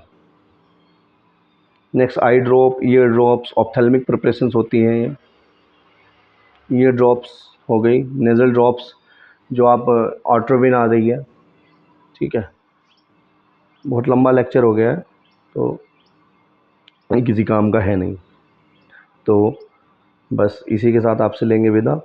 Next I drop, ear drops, ophthalmic preparations होती हैं ये। ईयर ड्रॉप्स हो गई, नेज़ल ड्रॉप्स जो आप ऑट्रोविन आ रही है, ठीक है। बहुत लंबा लेक्चर हो गया है तो ये किसी काम का है नहीं। तो बस इसी के साथ आपसे लेंगे विदा।